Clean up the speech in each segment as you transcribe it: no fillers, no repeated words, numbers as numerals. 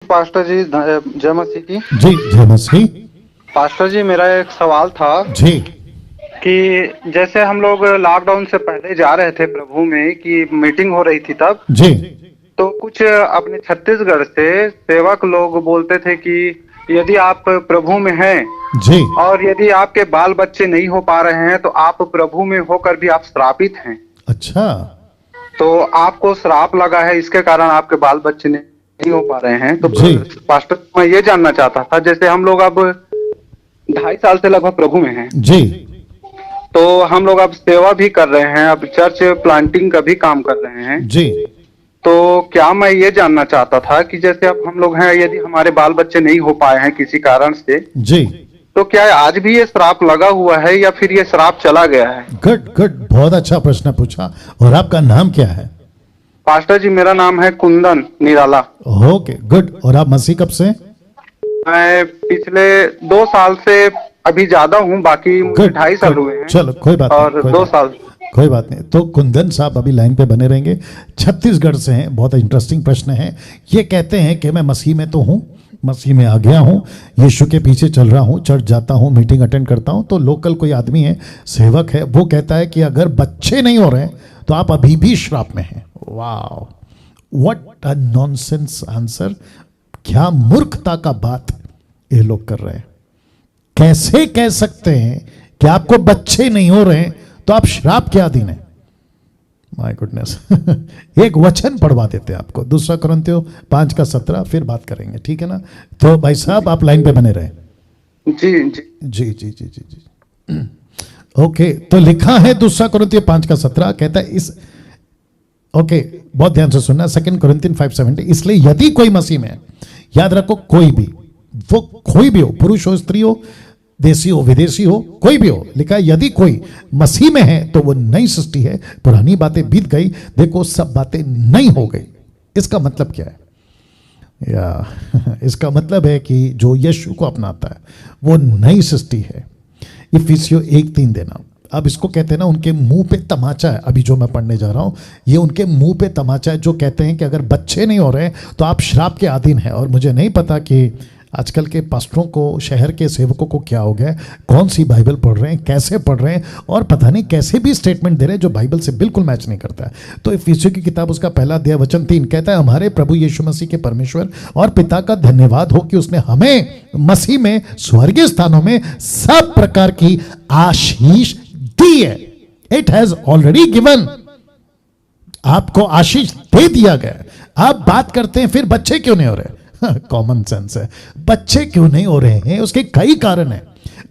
Pastor जी, जय मसीह की। जी जय मसीह। पास्टर जी, मेरा एक सवाल था जी कि जैसे हम लोग लॉकडाउन से पहले जा रहे थे प्रभु में, कि मीटिंग हो रही थी तब, जी तो कुछ अपने छत्तीसगढ़ से सेवक लोग बोलते थे कि यदि आप प्रभु में हैं जी और यदि आपके बाल बच्चे नहीं हो पा रहे हैं तो आप प्रभु में होकर भी आप श्रापित हैं। अच्छा तो आपको श्राप लगा है, इसके कारण आपके बाल बच्चे नहीं हो पा रहे हैं। तो जी पास्टर, मैं ये जानना चाहता था, जैसे हम लोग अब 2.5 साल से लगभग प्रभु में हैं, जी तो हम लोग अब सेवा भी कर रहे हैं, अब चर्च प्लांटिंग का भी काम कर रहे हैं। जी तो क्या मैं ये जानना चाहता था कि जैसे अब हम लोग हैं, यदि हमारे बाल बच्चे नहीं हो पाए हैं किसी कारण से, जी तो क्या आज भी ये श्राप लगा हुआ है या फिर ये श्राप चला गया है? गुड गुड, बहुत अच्छा प्रश्न पूछा। और आपका नाम क्या है? पास्टर जी, मेरा नाम है कुंदन निराला। Okay good. और आप मसीह कब से? मैं पिछले 2 साल से, अभी ज्यादा हूँ, बाकी मुझे 2.5 साल हुए हैं। चलो कोई बात और नहीं, 2 साल। कोई बात नहीं। तो कुंदन साहब अभी लाइन पे बने रहेंगे, छत्तीसगढ़ से हैं। बहुत इंटरेस्टिंग प्रश्न है। ये कहते हैं कि मैं मसीह में तो हूँ, मसीह में आ गया हूँ, यीशु के पीछे चल रहा हूँ, चर्च जाता हूँ, मीटिंग अटेंड करता हूँ। तो लोकल कोई आदमी है, सेवक है, वो कहता है कि अगर बच्चे नहीं हो रहे तो आप अभी भी श्राप में हैं। वाह, व्हाट अ नॉनसेंस आंसर। क्या मूर्खता का बात ये लोग कर रहे हैं। कैसे कह सकते हैं कि आपको बच्चे नहीं हो रहे तो आप श्राप के अधीन हैं? My goodness. एक वचन पढ़वा देते हैं आपको, 2 कुरिन्थियों 5:17, फिर बात करेंगे, ठीक है ना? तो भाई साहब आप लाइन पे बने रहे। जी जी जी जी जी जी जी ओके। तो लिखा है 2 कुरिन्थियों 5:17, कहता है इस, ओके बहुत ध्यान से सुनना, 2 कुरिन्थियन 5:17, इसलिए यदि कोई मसीह में है, याद रखो कोई भी, वो कोई भी हो, पुरुष हो स्त्री हो, देशी हो विदेशी हो, कोई भी हो, लिखा है यदि कोई मसीह में है तो वो नई सृष्टि है, पुरानी बातें बीत गई, देखो सब बातें नई हो गई। इसका मतलब क्या है? या इसका मतलब है कि जो यीशु को अपनाता है वो नई सृष्टि है। इफिसियों 1:3 देना। अब इसको कहते हैं ना, उनके मुंह पे तमाचा है। अभी जो मैं पढ़ने जा रहा हूं ये उनके मुंह पे तमाचा है, जो कहते हैं कि अगर बच्चे नहीं हो रहे तो आप श्राप के अधीन हैं। और मुझे नहीं पता कि आजकल के पास्टरों को, शहर के सेवकों को क्या हो गया, कौन सी बाइबल पढ़ रहे हैं, कैसे पढ़ रहे हैं, और पता नहीं कैसे भी स्टेटमेंट दे रहे हैं जो बाइबल से बिल्कुल मैच नहीं करता है। तो इफिसियों की किताब उसका 1 अध्याय वचन 3 कहता है, हमारे प्रभु यीशु मसीह के परमेश्वर और पिता का धन्यवाद हो कि उसने हमें मसीह में स्वर्गीय स्थानों में सब प्रकार की आशीष दी है। It has already given. आपको आशीष दे दिया गया। आप बात करते हैं फिर बच्चे क्यों नहीं हो रहे? कॉमन सेंस है। बच्चे क्यों नहीं हो रहे हैं उसके कई कारण हैं।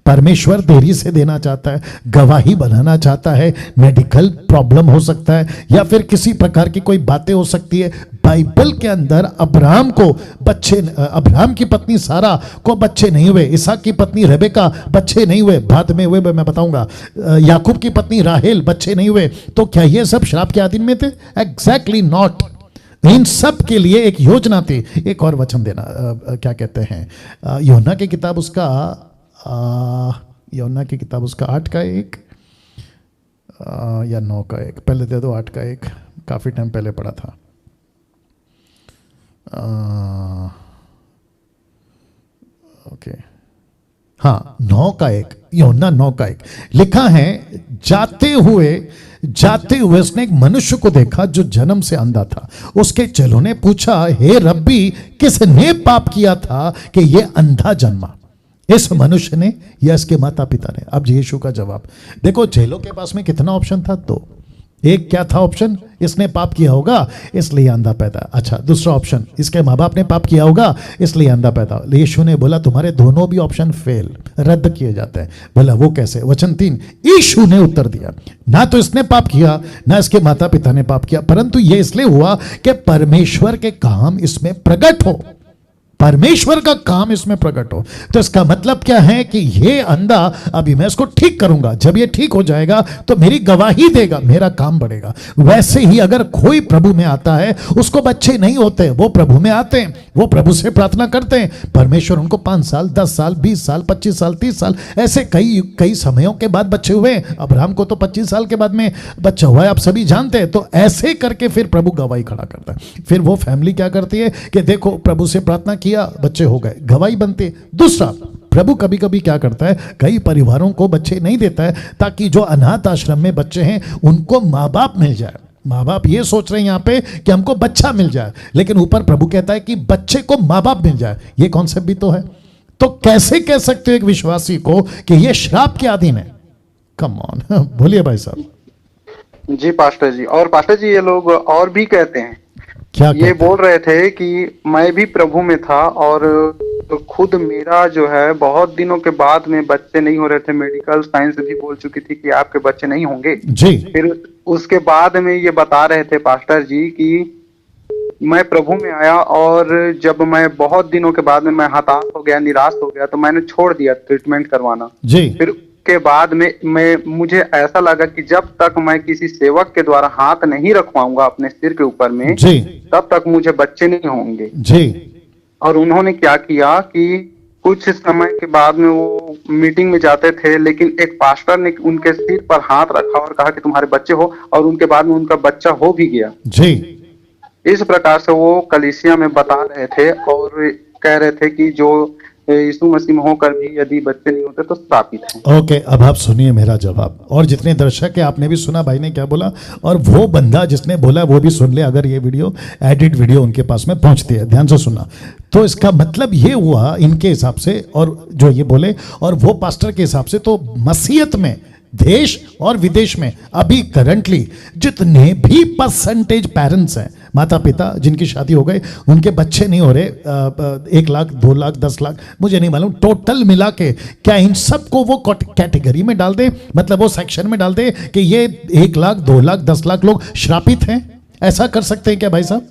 परमेश्वर देरी से देना चाहता है, गवाही बनाना चाहता है, मेडिकल प्रॉब्लम हो सकता है, या फिर किसी प्रकार की कोई बातें हो सकती है। बाइबल के अंदर अब्राहम को बच्चे, अब्राहम की पत्नी सारा को बच्चे नहीं हुए, इसहाक की पत्नी रेबेका बच्चे नहीं हुए, बाद में हुए मैं बताऊंगा, याकूब की पत्नी राहेल बच्चे नहीं हुए। तो क्या ये सब श्राप के अधीन में थे? Exactly not. इन सब के लिए एक योजना थी। एक और वचन देना, क्या कहते हैं, यूहन्ना की किताब उसका, यूहन्ना की किताब उसका 8:1 या 9:1, पहले दे दो 8:1, काफी टाइम पहले पढ़ा था। ओके हाँ, 9:1, यूहन्ना 9:1 लिखा है, जाते हुए उसने एक मनुष्य को देखा जो जन्म से अंधा था। उसके चेलों ने पूछा, हे रब्बी, किसने पाप किया था कि ये अंधा जन्मा, इस मनुष्य ने या इसके माता पिता ने? अब यीशु का जवाब देखो। चेलों के पास में कितना ऑप्शन था? 2। एक क्या था ऑप्शन? इसने पाप किया होगा इसलिए अंधा पैदा। अच्छा, दूसरा ऑप्शन, इसके माँ बाप ने पाप किया होगा इसलिए अंधा पैदा। यीशु ने बोला तुम्हारे दोनों भी ऑप्शन फेल, रद्द किए जाते हैं। बोला वो कैसे? वचन 3, यीशु ने उत्तर दिया, ना तो इसने पाप किया ना इसके माता पिता ने पाप किया, परंतु ये इसलिए हुआ कि परमेश्वर के काम इसमें प्रकट हो, परमेश्वर का काम इसमें प्रकट हो। तो इसका मतलब क्या है कि ये अंधा, अभी मैं इसको ठीक करूंगा, जब ये ठीक हो जाएगा तो मेरी गवाही देगा, मेरा काम बढ़ेगा। वैसे ही अगर कोई प्रभु में आता है, उसको बच्चे नहीं होते, वो प्रभु में आते हैं, वो प्रभु से प्रार्थना करते हैं, परमेश्वर उनको 5 साल 10 साल 20 साल 25 साल 30 साल ऐसे कई समयों के बाद बच्चे हुए। अब्राहम को तो 25 साल के बाद में बच्चा हुआ है, आप सभी जानते हैं। तो ऐसे करके फिर प्रभु गवाही खड़ा करता है। फिर वो फैमिली क्या करती है कि देखो प्रभु से प्रार्थना किया, बच्चे हो गए, गवाही बनते। दूसरा, प्रभु कभी कभी क्या करता है, कई परिवारों को बच्चे नहीं देता है ताकि जो अनाथ आश्रम में बच्चे हैं उनको माँ बाप मिल जाए। माँ बाप ये सोच रहे हैं यहाँ पे कि हमको बच्चा मिल जाए, लेकिन ऊपर प्रभु कहता है कि बच्चे को माँ बाप मिल जाए। ये कॉन्सेप्ट भी तो है। तो कैसे कह सकते हो एक विश्वासी को कि ये श्राप के अधीन है? कम ऑन, बोलिए भाई साहब। जी पास्टर जी, और पास्टर जी ये लोग और भी कहते हैं, क्या ये कहते हैं? बोल रहे थे कि मैं भी प्रभु में था और खुद मेरा जो है बहुत दिनों के बाद में बच्चे नहीं हो रहे थे। मेडिकल साइंस भी बोल चुकी थी कि आपके बच्चे नहीं होंगे। जी फिर उसके बाद में ये बता रहे थे पास्टर जी कि मैं प्रभु में आया और जब मैं बहुत दिनों के बाद में मैं हताश हो गया, निराश हो गया, तो मैंने छोड़ दिया ट्रीटमेंट करवाना। जी फिर के बाद में मुझे ऐसा लगा कि जब तक मैं किसी सेवक के द्वारा हाथ नहीं रखवाऊंगा अपने सिर के ऊपर में, जी तब तक मुझे बच्चे नहीं होंगे। जी और उन्होंने क्या किया कि कुछ समय के बाद में वो मीटिंग में जाते थे, लेकिन एक पास्टर ने उनके सिर पर हाथ रखा और कहा कि तुम्हारे बच्चे हो, और उनके बाद में उनका बच्चा हो भी गया। जी इस प्रकार से वो कलीसिया में बता रहे थे और कह रहे थे कि जो यीशु मसीह में होकर भी यदि बच्चे नहीं होते तो श्रापित हैं। ओके, अब आप सुनिए मेरा जवाब। और जितने दर्शक है, आपने भी सुना भाई ने क्या बोला, और वो बंदा जिसने बोला वो भी सुन ले, अगर ये वीडियो एडिट वीडियो उनके पास में पहुंचती है। ध्यान से सुना। तो इसका मतलब ये हुआ इनके हिसाब से, और जो ये बोले और वो पास्टर के हिसाब से, तो मसीहत में देश और विदेश में अभी करंटली जितने भी परसेंटेज पेरेंट्स हैं, माता पिता जिनकी शादी हो गई, उनके बच्चे नहीं हो रहे, 1 लाख 2 लाख 10 लाख मुझे नहीं मालूम, टोटल मिला के क्या इन सबको वो कैटेगरी में डाल दे, मतलब वो सेक्शन में डाल दे कि ये 1 लाख 2 लाख 10 लाख लोग श्रापित हैं? ऐसा कर सकते हैं क्या भाई साहब?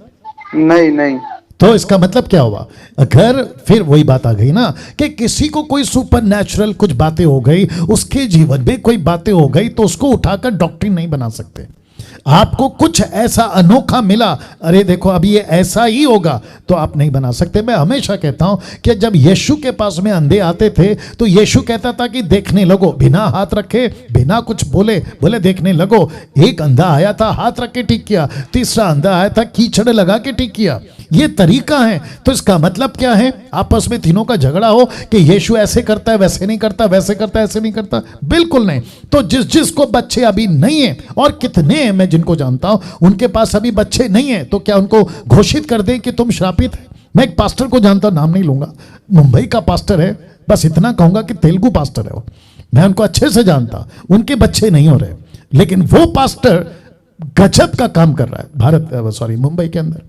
नहीं नहीं। तो इसका मतलब क्या हुआ? अगर फिर वही बात आ गई ना कि किसी को कोई सुपर नेचुरल कुछ बातें हो गई, उसके जीवन में कोई बातें हो गई, तो उसको उठाकर डॉक्ट्रिन नहीं बना सकते। आपको कुछ ऐसा अनोखा मिला, अरे देखो अभी ये ऐसा ही होगा, तो आप नहीं बना सकते। मैं हमेशा कहता हूं कि जब यीशु के पास में अंधे आते थे तो यीशु कहता था कि देखने लगो, बिना हाथ रखे, बिना कुछ बोले, बोले देखने लगो। एक अंधा आया था, हाथ रख के ठीक किया। तीसरा अंधा आया था, कीचड़ लगा के ठीक किया। ये तरीका है। तो इसका मतलब क्या है? आपस में तीनों का झगड़ा हो कि यीशु ऐसे करता है, वैसे नहीं करता, वैसे करता है, ऐसे नहीं करता, बिल्कुल नहीं। तो जिसको बच्चे अभी नहीं है, और कितने हैं मैं जिनको जानता हूं उनके पास अभी बच्चे नहीं है, तो क्या उनको घोषित कर दें कि तुम श्रापित है? मैं एक पास्टर को जानता हूं, नाम नहीं लूंगा, मुंबई का पास्टर है, बस इतना कहूंगा कि तेलुगु पास्टर है वो, मैं उनको अच्छे से जानता, उनके बच्चे नहीं हो रहे, लेकिन वो पास्टर गजब का काम कर रहा है मुंबई के अंदर।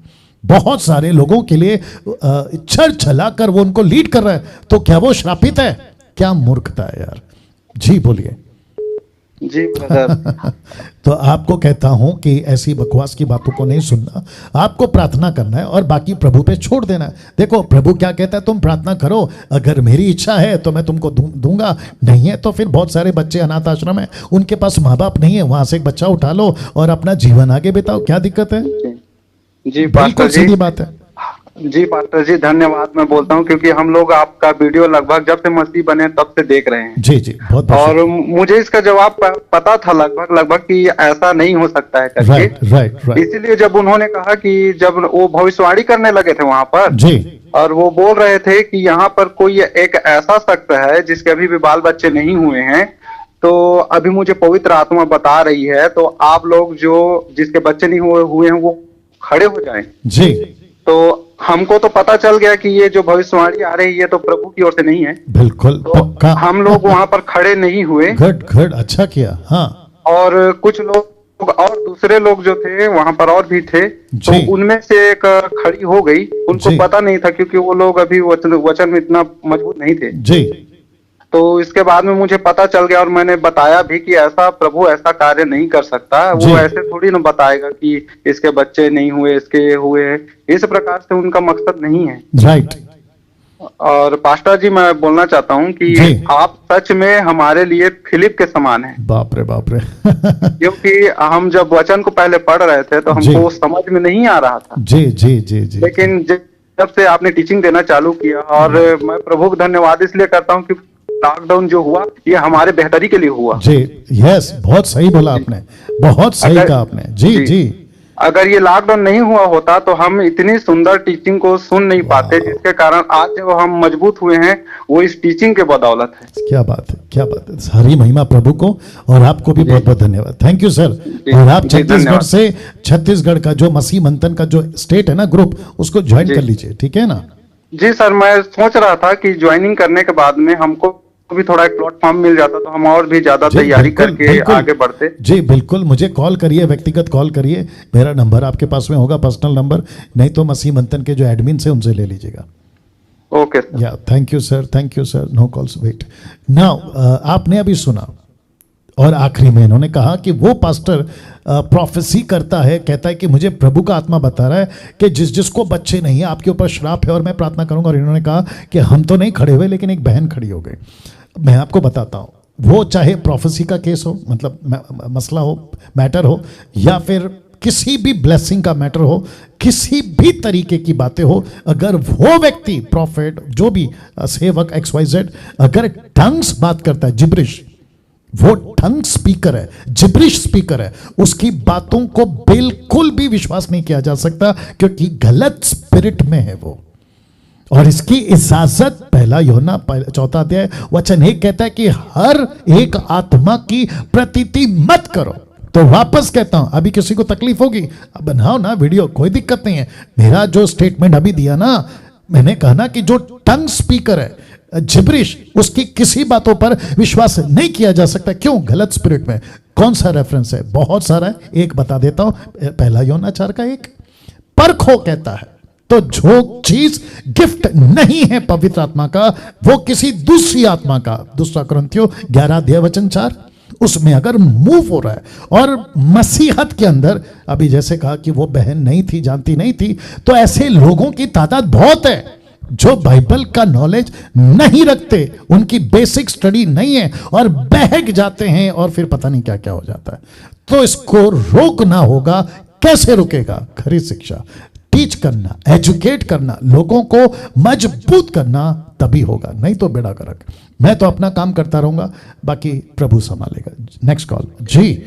बहुत सारे लोगों के लिए चल चलाकर वो उनको लीड कर रहा है। तो क्या वो श्रापित है? क्या मूर्खता है यार। जी बोलिए। जी ब्रदर। तो आपको कहता हूं कि ऐसी बकवास की बातों को नहीं सुनना, आपको प्रार्थना करना है और बाकी प्रभु पे छोड़ देना है। देखो प्रभु क्या कहता है, तुम प्रार्थना करो, अगर मेरी इच्छा है तो मैं तुमको दूंगा, नहीं है तो फिर बहुत सारे बच्चे अनाथ आश्रम है, उनके पास माँ बाप नहीं है, वहां से एक बच्चा उठा लो और अपना जीवन आगे बिताओ, क्या दिक्कत है? जी बिल्कुल पास्टर जी। सीधी बात है। जी पास्टर जी, धन्यवाद मैं बोलता हूँ, क्योंकि हम लोग आपका वीडियो लगभग जब से मसीह बने तब से देख रहे हैं। जी जी, बहुत बहुत और मुझे इसका जवाब पता था लगभग कि ऐसा नहीं हो सकता है करके। Right right right. इसीलिए जब उन्होंने कहा कि जब वो भविष्यवाणी करने लगे थे वहां पर जी और वो बोल रहे थे कि यहाँ पर कोई एक ऐसा शख्स है जिसके अभी भी बाल बच्चे नहीं हुए हैं, तो अभी मुझे पवित्र आत्मा बता रही है, तो आप लोग जो जिसके बच्चे नहीं हुए हैं वो खड़े हो जाएं। जी। तो हमको तो पता चल गया कि ये जो भविष्यवाणी आ रही है तो प्रभु की ओर से नहीं है। बिल्कुल तो पक्का। हम लोग वहां पर खड़े नहीं हुए। गुड, अच्छा किया। हाँ। और कुछ लोग और दूसरे लोग जो थे वहां पर और भी थे, तो उनमें से एक खड़ी हो गई। उनको पता नहीं था क्योंकि वो लोग अभी वचन में इतना मजबूत नहीं थे। जी। तो इसके बाद में मुझे पता चल गया और मैंने बताया भी कि ऐसा प्रभु ऐसा कार्य नहीं कर सकता। वो ऐसे थोड़ी ना बताएगा कि इसके बच्चे नहीं हुए, इसके हुए। इस प्रकार से उनका मकसद नहीं है। राइट। और पास्टर जी मैं बोलना चाहता हूँ कि आप सच में हमारे लिए फिलिप के समान हैं। बाप रे बाप रे। क्योंकि हम जब वचन को पहले पढ़ रहे थे तो हमको समझ में नहीं आ रहा था। जी जी जी जी। लेकिन जब से आपने टीचिंग देना चालू किया, और मैं प्रभु का धन्यवाद इसलिए करता हूँ कि लॉकडाउन जो हुआ ये हमारे बेहतरी के लिए हुआ। जी यस, बहुत सही बोला आपने, बहुत सही कहा आपने। जी जी। अगर ये लॉकडाउन नहीं हुआ होता तो हम इतनी सुंदर टीचिंग को सुन नहीं पाते, जिसके कारण आज जो हम मजबूत हुए हैं वो इस टीचिंग के बदौलत है। क्या बात है, क्या बात है। सारी महिमा प्रभु को, और आपको भी बहुत बहुत धन्यवाद। Thank you sir. और आप छत्तीसगढ़ से, छत्तीसगढ़ का जो मसीह मंथन का जो स्टेट है ना ग्रुप, उसको ज्वाइन कर लीजिए, ठीक है ना? जी सर, मैं सोच रहा था कि ज्वाइनिंग करने के बाद में हमको भी थोड़ा एक प्लेटफॉर्म मिल जाता तो हम और भी ज्यादा तैयारी करके आगे बढ़ते। जी बिल्कुल, मुझे कॉल करिए, व्यक्तिगत कॉल करिए, मेरा नंबर आपके पास में होगा, पर्सनल नंबर, नहीं तो मसीह मंथन के जो एडमिन से उनसे ले लीजिएगा। ओके या thank you sir, thank you sir. No calls, wait now. आपने अभी सुना, और आखिरी में इन्होंने कहा कि वो पास्टर प्रोफेसी करता है, कहता है कि मुझे प्रभु का आत्मा बता रहा है कि जिसको बच्चे नहीं है आपके ऊपर श्राप है और मैं प्रार्थना करूंगा। और इन्होंने कहा कि हम तो नहीं खड़े हुए, लेकिन एक बहन खड़ी हो गई। मैं आपको बताता हूँ, वो चाहे प्रोफेसी का केस हो, मतलब मसला हो, मैटर हो, या फिर किसी भी ब्लेसिंग का मैटर हो, किसी भी तरीके की बातें हो, अगर वो व्यक्ति प्रॉफिट, जो भी सेवक XYZ, अगर टंग्स बात करता है, जिब्रिश, वो टंग स्पीकर है, जिब्रिश स्पीकर है, उसकी बातों को बिल्कुल भी विश्वास नहीं किया जा सकता, क्योंकि गलत स्पिरिट में है वो। और इसकी इजाजत पहला यूहन्ना 4 अध्याय वचन 1 कहता है कि हर एक आत्मा की प्रतीति मत करो। तो वापस कहता हूं, अभी किसी को तकलीफ होगी, अब बनाओ ना वीडियो, कोई दिक्कत नहीं है। मेरा जो स्टेटमेंट अभी दिया ना, मैंने कहा ना कि जो टंग स्पीकर है, जिब्रिश, उसकी किसी बातों पर विश्वास नहीं किया जा सकता। क्यों? गलत स्पिरिट में। कौन सा रेफरेंस है? बहुत सारा है, एक बता देता हूं, पहला यूहन्ना 4 का 1। परखो कहता है, तो जो चीज गिफ्ट नहीं है पवित्र आत्मा का, वो किसी दूसरी आत्मा का, 2 कुरिन्थियों 11 अध्याय वचन 4, उसमें अगर मूव हो रहा है। और मसीहत के अंदर, अभी जैसे कहा कि वो बहन नहीं थी, जानती नहीं थी, तो ऐसे लोगों की तादाद बहुत है जो बाइबल का नॉलेज नहीं रखते, उनकी बेसिक स्टडी नहीं है, और बहक जाते हैं, और फिर पता नहीं क्या क्या हो जाता है। तो इसको रोकना होगा। कैसे रुकेगा? खरी शिक्षा, टीच करना, एजुकेट करना, लोगों को मजबूत करना, तभी होगा, नहीं तो बेड़ा गर्क। मैं तो अपना काम करता रहूंगा, बाकी प्रभु संभालेगा। नेक्स्ट कॉल जी।